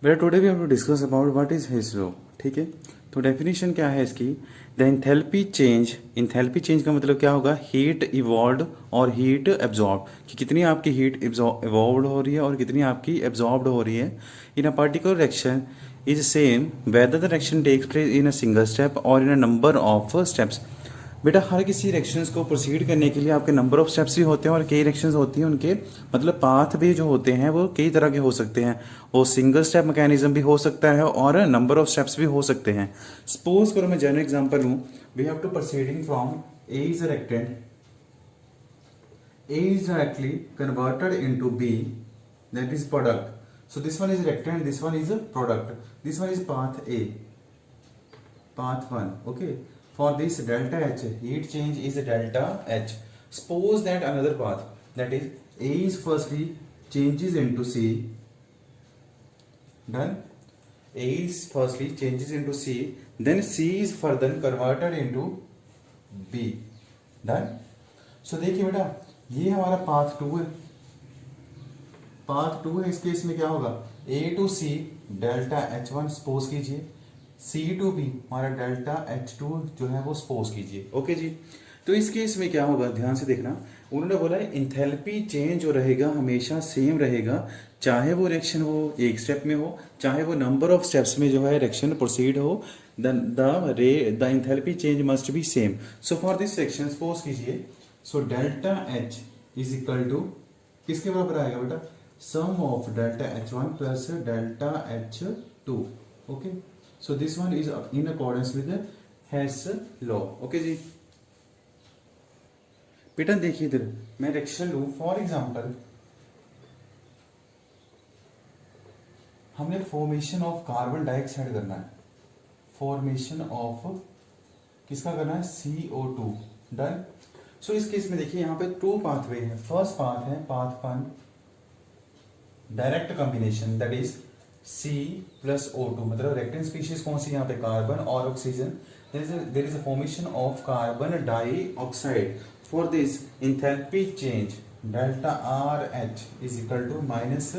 बेटा today we have to discuss about what is Hess law. ठीक है, तो डेफिनेशन क्या है इसकी, the enthalpy change. Enthalpy change का मतलब क्या होगा, हीट इवॉल्व और हीट एब्जॉर्ब, कि कितनी आपकी हीट इवॉल्व हो रही है और कितनी आपकी एब्जॉर्ब हो रही है in a particular reaction is same whether the reaction takes place in a single step और in a number of steps. बेटा हर किसी रिएक्शंस को प्रोसीड करने के लिए आपके नंबर ऑफ स्टेप्स भी होते हैं और कई रिएक्शंस होती हैं, उनके मतलब पाथ भी जो होते हैं वो कई तरह के हो सकते हैं। वो सिंगल स्टेप मैकेनिज्म भी हो सकता है और नंबर ऑफ स्टेप्स भी हो सकते हैं। सपोज करो मैं जनरल एग्जांपल लूं, we have to proceeding from A is a reactant, A is directly converted into B, that is product. So this one is rectangle, this one is a product. This one is path A, path 1. Okay. For this delta H, heat change is delta H. Suppose that another path, that is A is firstly changes into C. Done. A is firstly changes into C, then C is further converted into B. Done. So देखिए बेटा ये हमारा path 2 है, path 2 है। इस case में क्या होगा, A to C delta H1 suppose कीजिए, C टू B हमारा डेल्टा H2 जो है वो सपोज कीजिए। ओके जी, तो इस केस में क्या होगा, ध्यान से देखना। उन्होंने बोला है इंथैल्पी चेंज जो रहेगा हमेशा सेम रहेगा, चाहे वो रिएक्शन वो एक स्टेप में हो, चाहे वो नंबर ऑफ स्टेप्स में जो है रिएक्शन प्रोसीड हो, the enthalpy change must be same. So for this reaction suppose कीजिए, so delta H is equal to किसके बराबर आएगा बेटा, sum of delta H1 plus delta H2। Okay, so this one is in accordance with Hess law. Okay जी बेटा देखिए इधर मैं रिएक्शन लू, फॉर एग्जांपल हमने फॉर्मेशन ऑफ कार्बन डाइऑक्साइड करना है, फॉर्मेशन ऑफ किसका करना है, CO2। डन। सो इस केस में देखिए यहाँ पे 2 पाथवे है। फर्स्ट पाथ है path 1 direct combination, that is C plus O2, मतलब रिएक्टेंट स्पीशीज कौन सी यहाँ पे, कार्बन और oxygen. There is a formation of carbon dioxide. For this enthalpy change delta RH is equal to minus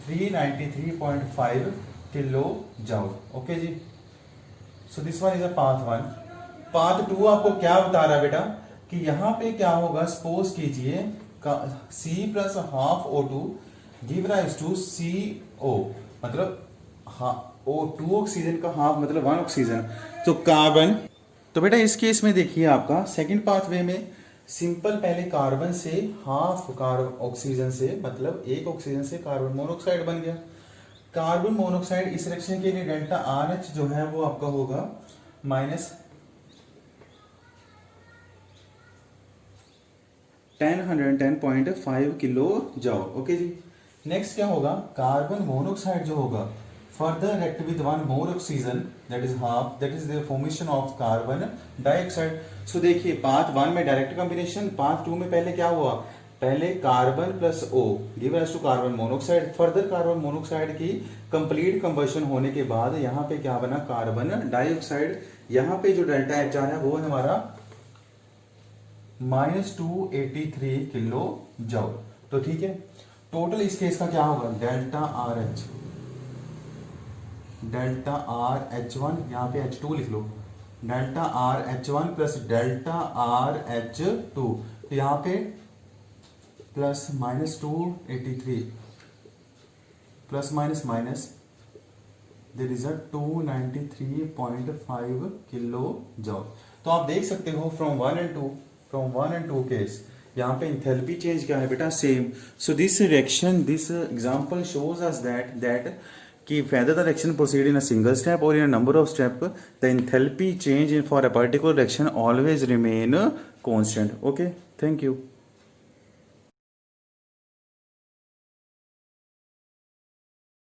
393.5 kilo joule. Okay जी, so this one is a path 1। Path 2 आपको क्या बता रहा है बेटा, कि यहां पे क्या होगा, सपोज कीजिए C plus half O2 give rise to CO, मतलब O2 ऑक्सीजन का हाफ मतलब 1 ऑक्सीजन, तो कार्बन। तो बेटा इस केस में देखिए आपका सेकंड पाथवे में सिंपल पहले कार्बन से हाफ ऑक्सीजन से, मतलब 1 ऑक्सीजन से कार्बन मोनोऑक्साइड बन गया। कार्बन मोनोऑक्साइड इस रिएक्शन के लिए डेल्टा RH जो है वो आपका होगा माइनस 110.5 किलो जूल। ओके जी, नेक्स्ट क्या होगा, कार्बन मोनोऑक्साइड जो होगा further react with 1 more oxygen that is half, that is the formation of carbon dioxide. So देखिए पाथ 1 में डायरेक्ट कॉम्बिनेशन, पाथ 2 में पहले क्या हुआ, पहले carbon plus O give rise to carbon monoxide, further carbon monoxide की complete combustion होने के बाद यहाँ पे क्या बना, कार्बन डाइऑक्साइड। यहाँ पे जो डेल्टा H आ रहा है वो है हमारा माइनस 283 किलो जूल। तो ठीक है, टोटल इस केस का क्या होगा, डेल्टा RH, डेल्टा RH1 यहाँ पे H2 लिख लो, delta RH1 plus delta RH2, तो यहाँ पे plus minus 283 plus minus minus there is a 293.5 kilo joule. तो आप देख सकते हो फ्रॉम 1 and 2 केस यहाँ पे इंथैल्पी चेंज क्या है बेटा, same. So this reaction, this example shows us that कि whether the reaction proceed in a single step or in a number of step, the enthalpy change for a particular reaction always remain constant. Okay, thank you.